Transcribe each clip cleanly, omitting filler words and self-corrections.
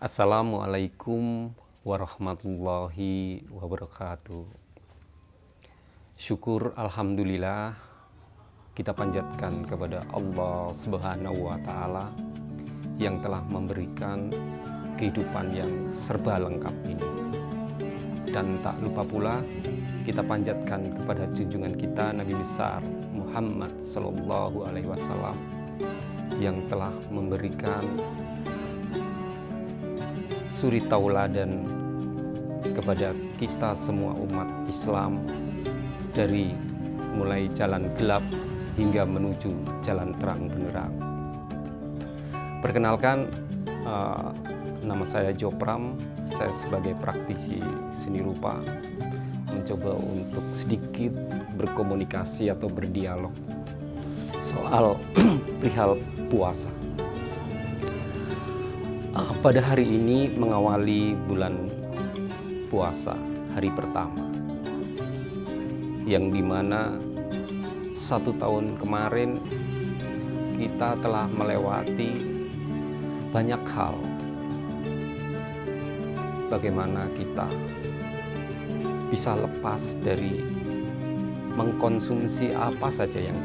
Assalamualaikum warahmatullahi wabarakatuh. Syukur alhamdulillah kita panjatkan kepada Allah Subhanahu wa taala yang telah memberikan kehidupan yang serba lengkap ini. Dan tak lupa pula kita panjatkan kepada junjungan kita Nabi besar Muhammad sallallahu alaihi wasallam yang telah memberikan suri tauladan kepada kita semua umat Islam dari mulai jalan gelap hingga menuju jalan terang benderang. Perkenalkan, nama saya Jopram, saya sebagai praktisi seni rupa mencoba untuk sedikit berkomunikasi atau berdialog soal perihal puasa. Pada hari ini mengawali bulan puasa, hari pertama, yang dimana 1 tahun kemarin kita telah melewati banyak hal. Bagaimana kita bisa lepas dari mengkonsumsi apa saja yang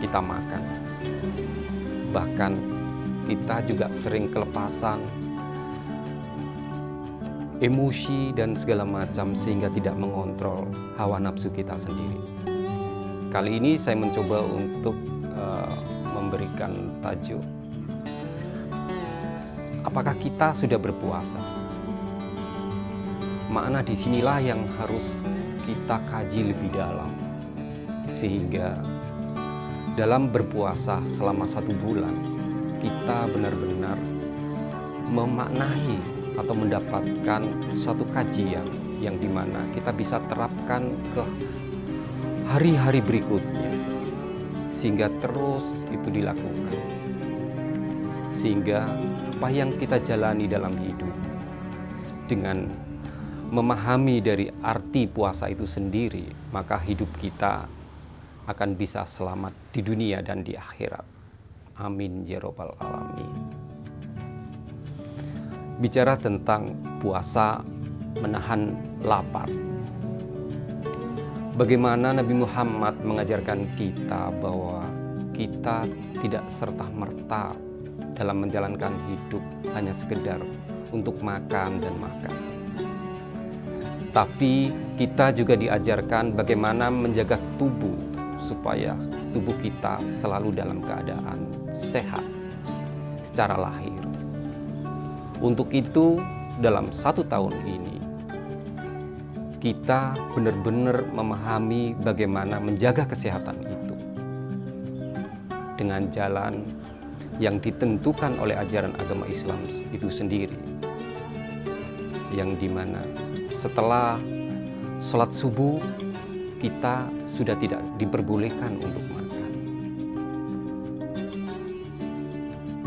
kita makan. Bahkan kita juga sering kelepasan emosi dan segala macam sehingga tidak mengontrol hawa nafsu kita sendiri. Kali ini saya mencoba untuk memberikan tajuk, apakah kita sudah berpuasa? Makna disinilah yang harus kita kaji lebih dalam, sehingga dalam berpuasa selama 1 bulan kita benar-benar memaknai atau mendapatkan suatu kajian yang dimana kita bisa terapkan ke hari-hari berikutnya, sehingga terus itu dilakukan, sehingga apa yang kita jalani dalam hidup dengan memahami dari arti puasa itu sendiri, maka hidup kita akan bisa selamat di dunia dan di akhirat. Amin ya rabbal alamin. Bicara tentang puasa menahan lapar, bagaimana Nabi Muhammad mengajarkan kita bahwa kita tidak serta-merta dalam menjalankan hidup hanya sekedar untuk makan dan makan. Tapi kita juga diajarkan bagaimana menjaga tubuh supaya tubuh kita selalu dalam keadaan sehat secara lahir. Untuk itu, dalam 1 tahun ini, kita benar-benar memahami bagaimana menjaga kesehatan itu dengan jalan yang ditentukan oleh ajaran agama Islam itu sendiri, yang dimana setelah sholat subuh kita sudah tidak diperbolehkan untuk makan,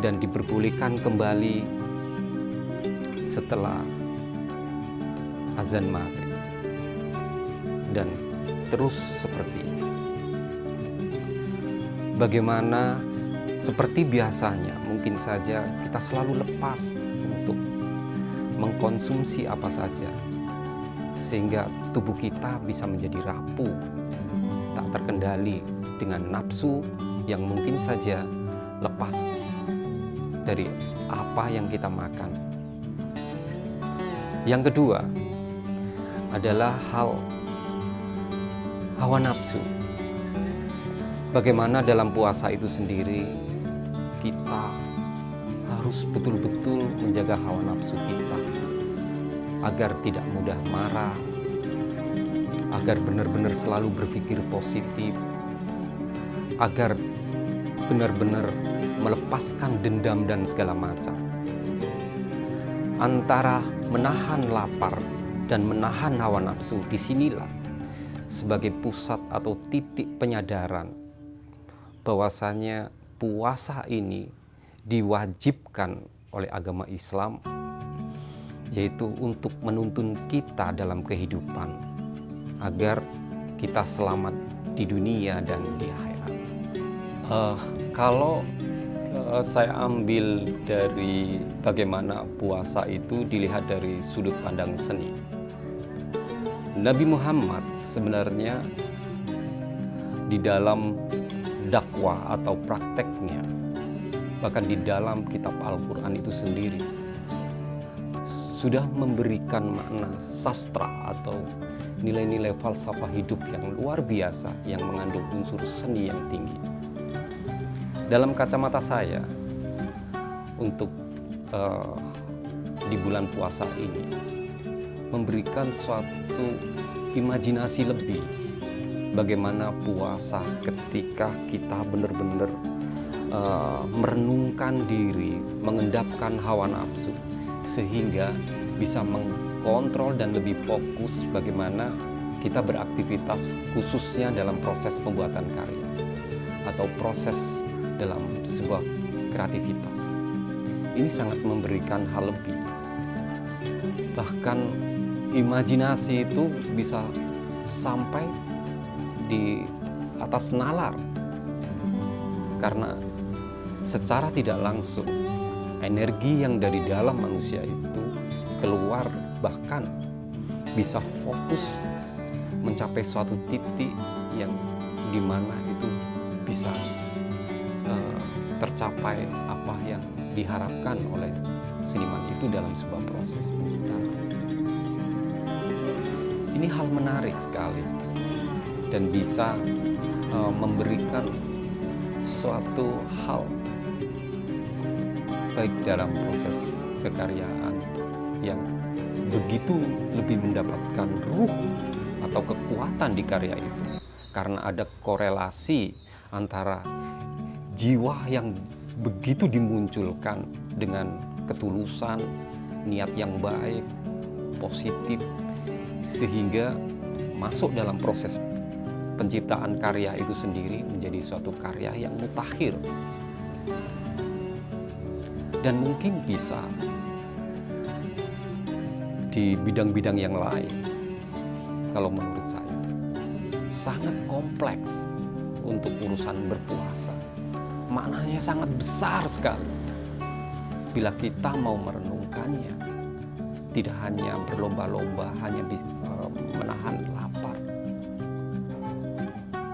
dan diperbolehkan kembali setelah azan maghrib, dan terus seperti itu. Bagaimana seperti biasanya mungkin saja kita selalu lepas untuk mengkonsumsi apa saja, sehingga tubuh kita bisa menjadi rapuh, tak terkendali dengan nafsu yang mungkin saja lepas dari apa yang kita makan. Yang kedua adalah hal hawa nafsu. Bagaimana dalam puasa itu sendiri kita harus betul-betul menjaga hawa nafsu kita agar tidak mudah marah, agar benar-benar selalu berpikir positif, agar benar-benar melepaskan dendam dan segala macam. Antara menahan lapar dan menahan hawa nafsu, disinilah sebagai pusat atau titik penyadaran bahwasanya puasa ini diwajibkan oleh agama Islam, yaitu untuk menuntun kita dalam kehidupan agar kita selamat di dunia dan di akhirat. Kalau Saya ambil dari bagaimana puasa itu dilihat dari sudut pandang seni. Nabi Muhammad sebenarnya di dalam dakwah atau prakteknya, bahkan di dalam kitab Al-Quran itu sendiri, sudah memberikan makna sastra atau nilai-nilai falsafah hidup yang luar biasa yang mengandung unsur seni yang tinggi. Dalam kacamata saya, untuk di bulan puasa ini, memberikan suatu imajinasi lebih bagaimana puasa ketika kita benar-benar merenungkan diri, mengendapkan hawa nafsu, sehingga bisa mengkontrol dan lebih fokus bagaimana kita beraktivitas, khususnya dalam proses pembuatan karya atau proses dalam sebuah kreativitas. Ini sangat memberikan hal lebih. Bahkan imajinasi itu bisa sampai di atas nalar, karena secara tidak langsung energi yang dari dalam manusia itu keluar, bahkan bisa fokus mencapai suatu titik yang dimana itu bisa tercapai apa yang diharapkan oleh seniman itu dalam sebuah proses penciptaan. Ini hal menarik sekali dan bisa memberikan suatu hal baik dalam proses kekaryaan yang begitu lebih mendapatkan ruh atau kekuatan di karya itu, karena ada korelasi antara jiwa yang begitu dimunculkan dengan ketulusan, niat yang baik, positif, sehingga masuk dalam proses penciptaan karya itu sendiri menjadi suatu karya yang mutakhir. Dan mungkin bisa di bidang-bidang yang lain, kalau menurut saya sangat kompleks untuk urusan berpuasa. Maknanya sangat besar sekali bila kita mau merenungkannya. Tidak hanya berlomba-lomba, hanya menahan lapar.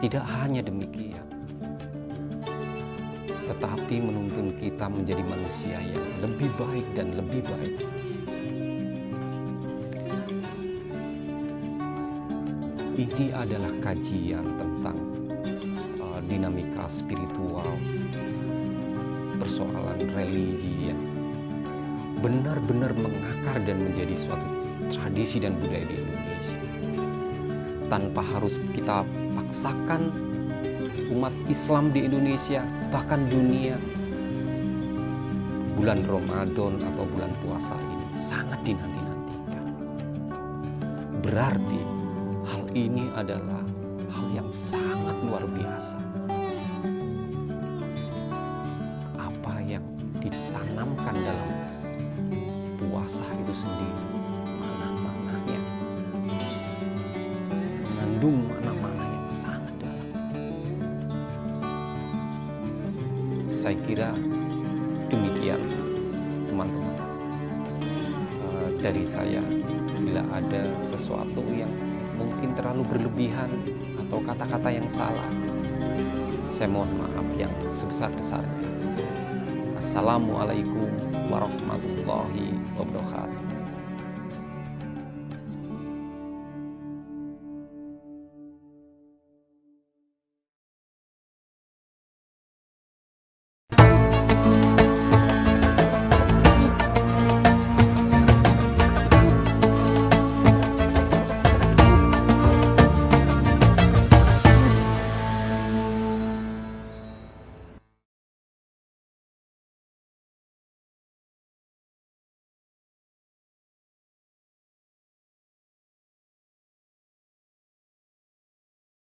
Tidak hanya demikian, tetapi menuntun kita menjadi manusia yang lebih baik dan lebih baik. Ini adalah kajian tentang dinamika spiritual, persoalan religi yang benar-benar mengakar dan menjadi suatu tradisi dan budaya di Indonesia. Tanpa harus kita paksakan umat Islam di Indonesia, bahkan dunia, bulan Ramadan atau bulan puasa ini sangat dinanti-nantikan. Berarti hal ini adalah hal yang sangat luar biasa. Apa yang ditanamkan dalam puasa itu sendiri, makna-maknanya mengandung makna-makna yang sangat dalam. Saya kira demikian, teman-teman. Dari saya, bila ada sesuatu yang mungkin terlalu berlebihan atau kata-kata yang salah, saya mohon maaf yang sebesar-besarnya. Assalamualaikum warahmatullahi wabarakatuh.